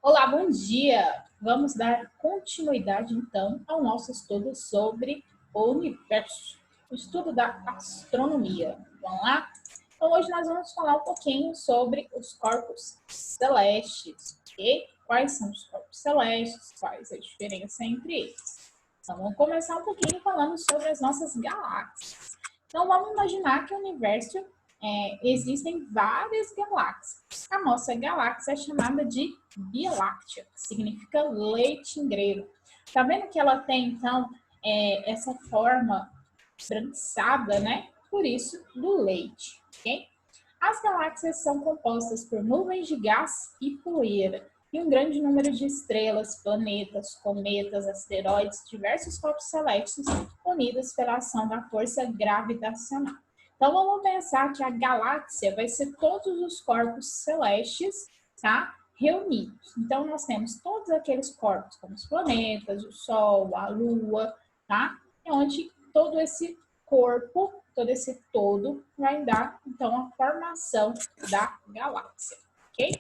Olá, bom dia! Vamos dar continuidade, então, ao nosso estudo sobre o universo, o estudo da astronomia. Vamos lá? Então, hoje nós vamos falar um pouquinho sobre os corpos celestes, ok? Quais são os corpos celestes, quais a diferença entre eles. Então, vamos começar um pouquinho falando sobre as nossas galáxias. Então, vamos imaginar que o universo existem várias galáxias. A nossa galáxia é chamada de Via Láctea, que significa leite ingredo. Tá vendo que ela tem, então, essa forma esbranquiçada, né? Por isso, do leite, ok? As galáxias são compostas por nuvens de gás e poeira, e um grande número de estrelas, planetas, cometas, asteroides, diversos corpos celestes unidos pela ação da força gravitacional. Então, vamos pensar que a galáxia vai ser todos os corpos celestes, tá? Reunidos. Então, nós temos todos aqueles corpos, como os planetas, o Sol, a Lua, tá? Onde todo esse corpo, todo esse todo, vai dar, então, a formação da galáxia, ok?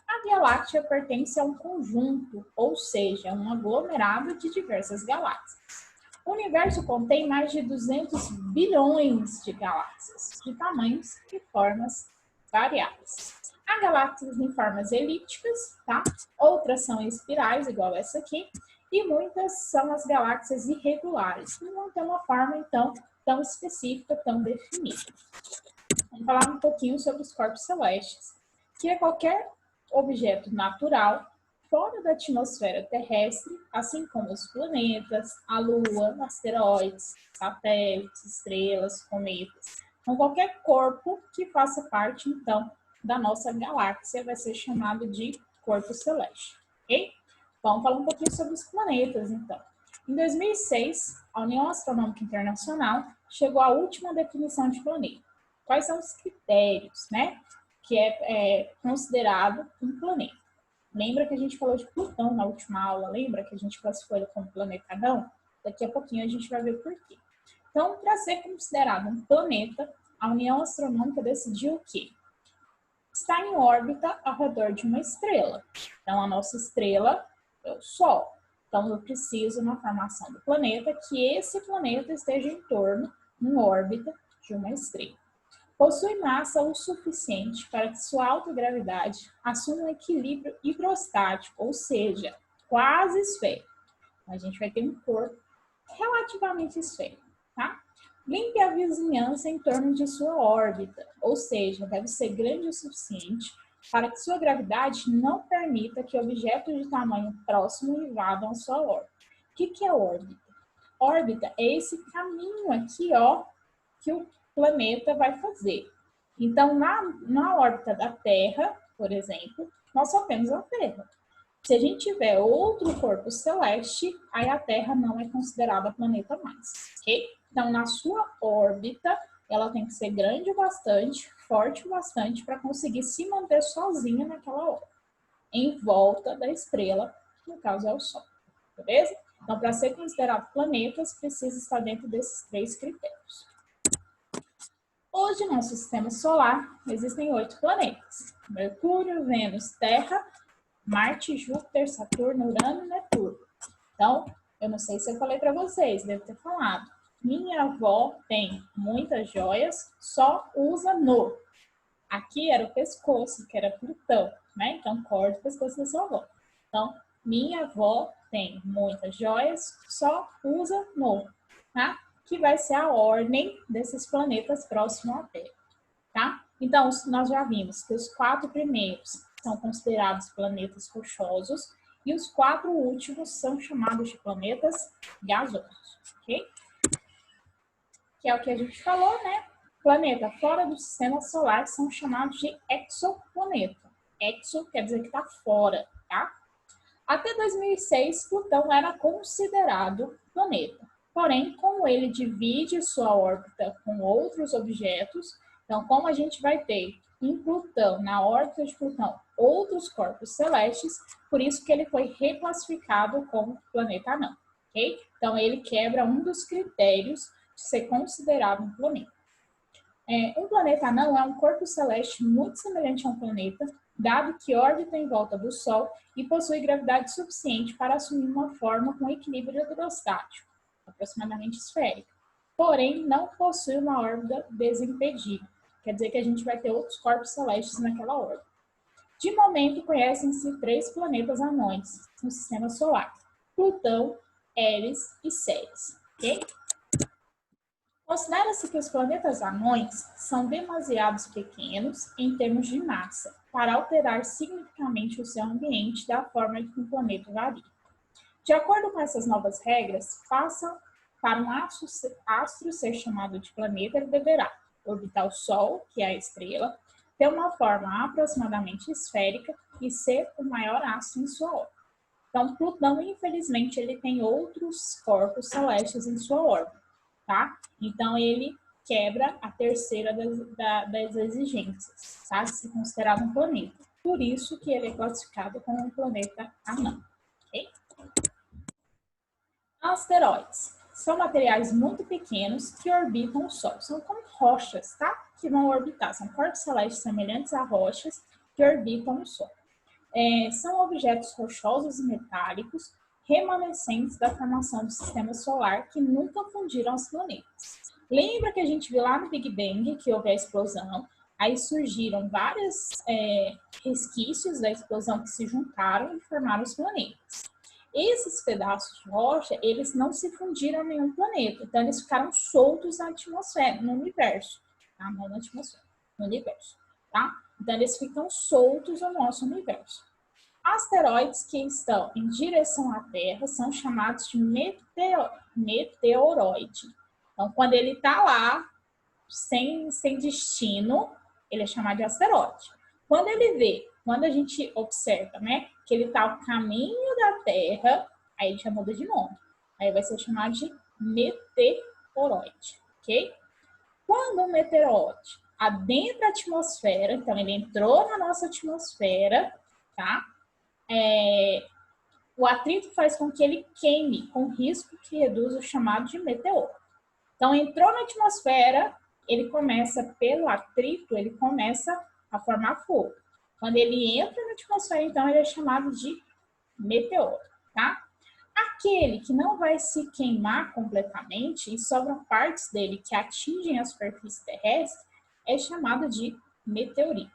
A Via Láctea pertence a um conjunto, ou seja, um aglomerado de diversas galáxias. O universo contém mais de 200 bilhões de galáxias, de tamanhos e formas variáveis. Há galáxias em formas elípticas, tá? Outras são espirais, igual essa aqui, e muitas são as galáxias irregulares, que não têm uma forma, então, tão específica, tão definida. Vamos falar um pouquinho sobre os corpos celestes, que é qualquer objeto natural fora da atmosfera terrestre, assim como os planetas, a Lua, asteroides, satélites, estrelas, cometas. Então, qualquer corpo que faça parte, então, da nossa galáxia vai ser chamado de corpo celeste, ok? Vamos falar um pouquinho sobre os planetas, então. Em 2006, a União Astronômica Internacional chegou à última definição de planeta. Quais são os critérios, né, que é considerado um planeta? Lembra que a gente falou de Plutão na última aula? Lembra que a gente classificou ele como planeta não? Daqui a pouquinho a gente vai ver por quê. Então, para ser considerado um planeta, a União Astronômica decidiu que está em órbita ao redor de uma estrela. Então, a nossa estrela é o Sol. Então, eu preciso, na formação do planeta, que esse planeta esteja em torno, em órbita de uma estrela. Possui massa o suficiente para que sua autogravidade assuma um equilíbrio hidrostático, ou seja, quase esférico. A gente vai ter um corpo relativamente esférico, tá? Limpe a vizinhança em torno de sua órbita, ou seja, deve ser grande o suficiente para que sua gravidade não permita que objetos de tamanho próximo invadam a sua órbita. O que é órbita? Órbita é esse caminho aqui, ó, que o planeta vai fazer. Então, na órbita da Terra, por exemplo, nós só temos a Terra. Se a gente tiver outro corpo celeste, aí a Terra não é considerada planeta mais, ok? Então, na sua órbita, ela tem que ser grande o bastante, forte o bastante, para conseguir se manter sozinha naquela órbita, em volta da estrela, que no caso é o Sol, beleza? Então, para ser considerado planetas, precisa estar dentro desses 3 critérios. Hoje, no nosso sistema solar, existem 8 planetas: Mercúrio, Vênus, Terra, Marte, Júpiter, Saturno, Urano e Netuno. Então, eu não sei se eu falei para vocês, devo ter falado. Minha avó tem muitas joias, só usa no. Aqui era o pescoço, que era Plutão, né? Então, corta o pescoço da sua avó. Então, minha avó tem muitas joias, só usa no, tá? Que vai ser a ordem desses planetas próximos à Terra, tá? Então, nós já vimos que os 4 primeiros são considerados planetas rochosos e os 4 últimos são chamados de planetas gasosos, ok? Que é o que a gente falou, né? Planeta fora do sistema solar são chamados de exoplaneta. Exo quer dizer que está fora, tá? Até 2006, Plutão era considerado planeta. Porém, como ele divide sua órbita com outros objetos, então como a gente vai ter em Plutão, na órbita de Plutão, outros corpos celestes, por isso que ele foi reclassificado como planeta anão, ok? Então ele quebra um dos critérios de ser considerado um planeta. Um planeta anão é um corpo celeste muito semelhante a um planeta, dado que orbita em volta do Sol e possui gravidade suficiente para assumir uma forma com equilíbrio hidrostático, aproximadamente esférica. Porém, não possui uma órbita desimpedida. Quer dizer que a gente vai ter outros corpos celestes naquela órbita. De momento, conhecem-se 3 planetas anões no Sistema Solar: Plutão, Eris e Ceres. Okay? Considera-se que os planetas anões são demasiado pequenos em termos de massa para alterar significativamente o seu ambiente da forma que um planeta varia. De acordo com essas novas regras, para um astro ser chamado de planeta, ele deverá orbitar o Sol, que é a estrela, ter uma forma aproximadamente esférica e ser o maior astro em sua órbita. Então, Plutão, infelizmente, ele tem outros corpos celestes em sua órbita, tá? Então, ele quebra a terceira das exigências, tá? De ser considerado um planeta. Por isso que ele é classificado como um planeta anão, ok? Asteroides são materiais muito pequenos que orbitam o Sol. São como rochas, tá? Que vão orbitar. São corpos celestes semelhantes a rochas que orbitam o Sol. São objetos rochosos e metálicos remanescentes da formação do Sistema Solar que nunca fundiram os planetas. Lembra que a gente viu lá no Big Bang que houve a explosão? Aí surgiram vários resquícios da explosão que se juntaram e formaram os planetas. Esses pedaços de rocha, eles não se fundiram em nenhum planeta, então eles ficaram soltos na atmosfera, no universo, tá? Não na atmosfera, no universo, tá? Então eles ficam soltos no nosso universo. Asteroides que estão em direção à Terra são chamados de meteoroide. Então, quando ele está lá, sem destino, ele é chamado de asteroide. Quando a gente observa, né, que ele está ao caminho da Terra, aí a gente já muda de nome. Aí vai ser chamado de meteoroide, ok? Quando um meteoroide adentra a atmosfera, então ele entrou na nossa atmosfera, tá? O atrito faz com que ele queime, com risco que reduz o chamado de meteoro. Então, entrou na atmosfera, pelo atrito, ele começa a formar fogo. Quando ele entra na atmosfera, então, ele é chamado de meteoro, tá? Aquele que não vai se queimar completamente e sobram partes dele que atingem a superfície terrestre é chamado de meteorito,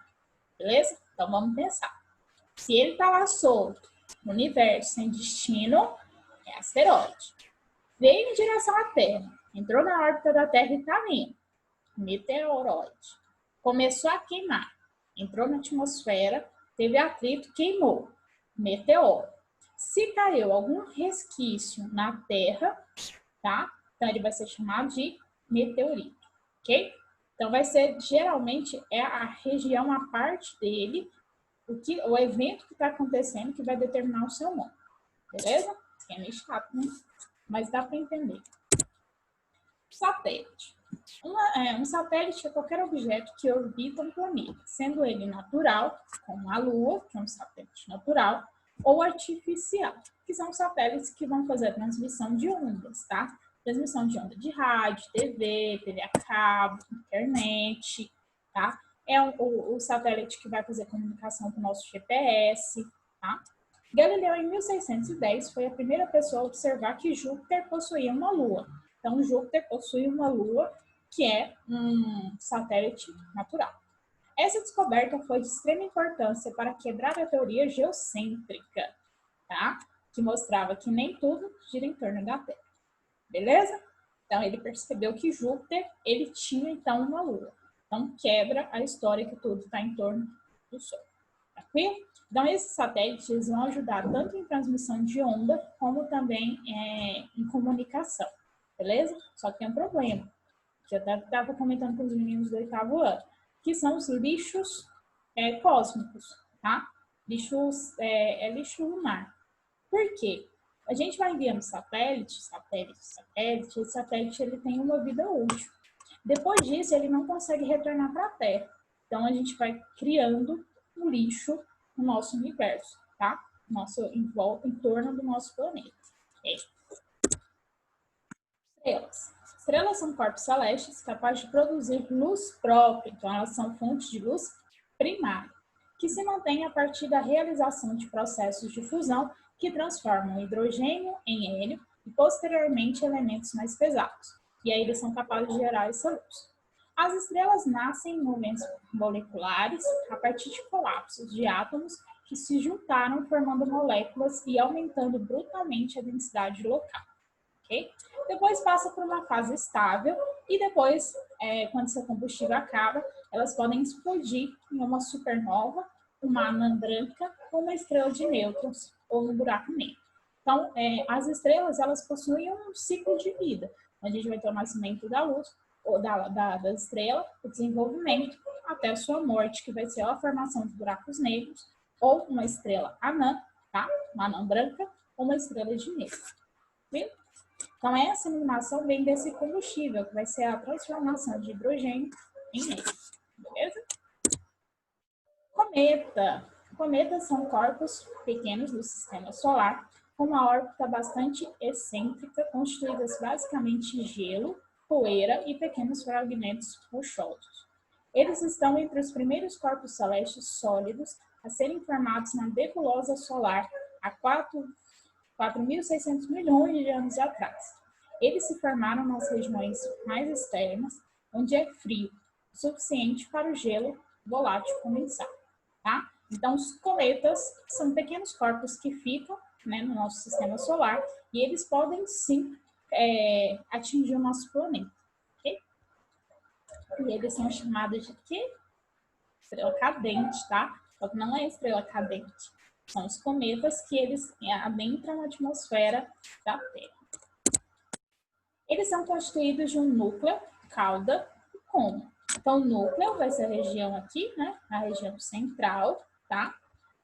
beleza? Então, vamos pensar. Se ele está lá solto, no universo, sem destino, é asteroide. Veio em direção à Terra, entrou na órbita da Terra e está vindo, meteoroide. Começou a queimar, entrou na atmosfera, teve atrito, queimou, meteoro. Se caiu algum resquício na Terra, tá? Então ele vai ser chamado de meteorito, ok? Então vai ser, geralmente, é a região, a parte dele, o evento que está acontecendo que vai determinar o seu nome, beleza? É meio chato, né? Mas dá para entender. Satélite. Um satélite é qualquer objeto que orbita um planeta, sendo ele natural, como a Lua, que é um satélite natural, ou artificial, que são satélites que vão fazer a transmissão de ondas, tá? Transmissão de onda de rádio, TV a cabo, internet, tá? É o satélite que vai fazer comunicação com o nosso GPS, tá? Galileu, em 1610, foi a primeira pessoa a observar que Júpiter possuía uma lua. Então, Júpiter possui uma lua que é um satélite natural. Essa descoberta foi de extrema importância para quebrar a teoria geocêntrica, tá? Que mostrava que nem tudo gira em torno da Terra. Beleza? Então, ele percebeu que Júpiter, ele tinha, então, uma lua. Então, quebra a história que tudo está em torno do Sol. Tranquilo? Então, esses satélites vão ajudar tanto em transmissão de onda, como também em comunicação. Beleza? Só que tem um problema, que eu até estava comentando com os meninos do 8º ano, que são os lixos cósmicos, tá? Lixo lunar. Por quê? A gente vai enviando satélite, esse satélite ele tem uma vida útil. Depois disso, ele não consegue retornar para a Terra. Então, a gente vai criando um lixo no nosso universo, tá? Em torno do nosso planeta. Okay? Estrelas. Estrelas são corpos celestes capazes de produzir luz própria, então elas são fontes de luz primária. que se mantém a partir da realização de processos de fusão que transformam hidrogênio em hélio e, posteriormente, elementos mais pesados. E aí eles são capazes de gerar essa luz. As estrelas nascem em movimentos moleculares a partir de colapsos de átomos que se juntaram formando moléculas e aumentando brutalmente a densidade local. Okay? Depois passa por uma fase estável e depois, quando seu combustível acaba, elas podem explodir em uma supernova, uma anã branca ou uma estrela de nêutrons ou um buraco negro. Então, as estrelas elas possuem um ciclo de vida. A gente vai ter o nascimento da luz, ou da estrela, o desenvolvimento, até a sua morte, que vai ser a formação de buracos negros, ou uma estrela anã, tá? Uma anã branca, ou uma estrela de nêutrons. Viu? Então, essa animação vem desse combustível, que vai ser a transformação de hidrogênio em hélio. Beleza? Cometa. Cometas são corpos pequenos do sistema solar, com uma órbita bastante excêntrica, constituídas basicamente de gelo, poeira e pequenos fragmentos rochosos. Eles estão entre os primeiros corpos celestes sólidos a serem formados na nebulosa solar há 4.600 milhões de anos atrás. Eles se formaram nas regiões mais externas, onde é frio, o suficiente para o gelo volátil condensar. Tá? Então, os cometas são pequenos corpos que ficam, né, no nosso sistema solar e eles podem, sim, atingir o nosso planeta. Okay? E eles são chamados de quê? Estrela cadente, tá? Só que não é estrela cadente. São os cometas que eles adentram a atmosfera da Terra. Eles são constituídos de um núcleo, cauda e coma. Então, o núcleo vai ser a região aqui, né? A região central, tá?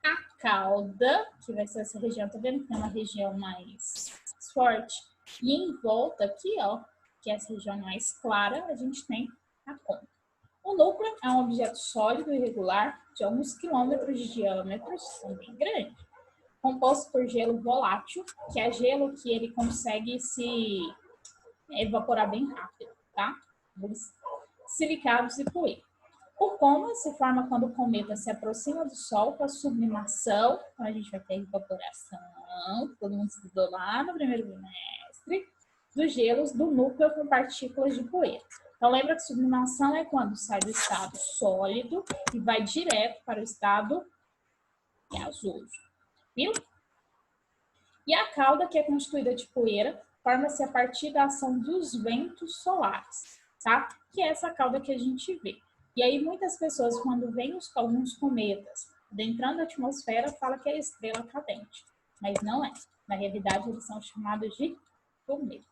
A cauda, que vai ser essa região, tá vendo? Que é uma região mais forte. E em volta aqui, ó, que é essa região mais clara, a gente tem a coma. O núcleo é um objeto sólido e irregular de alguns quilômetros de diâmetro, são bem grandes, composto por gelo volátil, que é gelo que ele consegue se evaporar bem rápido, tá? Silicados e poeira. O coma se forma quando o cometa se aproxima do Sol com a sublimação, então a gente vai ter evaporação, que todo mundo estudou lá no primeiro bimestre, dos gelos do núcleo com partículas de poeira. Então lembra que sublimação é quando sai do estado sólido e vai direto para o estado gasoso, viu? E a cauda, que é constituída de poeira, forma-se a partir da ação dos ventos solares, tá? Que é essa cauda que a gente vê. E aí muitas pessoas, quando veem alguns cometas adentrando a atmosfera, falam que é estrela cadente, mas não é. Na realidade, eles são chamados de cometa.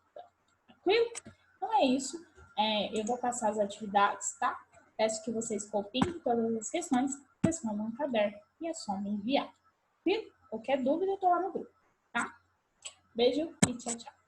Tranquilo? Então é isso. Eu vou passar as atividades, tá? Peço que vocês copiem todas as questões, respondam no caderno e é só me enviar. Viu? Qualquer dúvida, eu tô lá no grupo, tá? Beijo e tchau, tchau.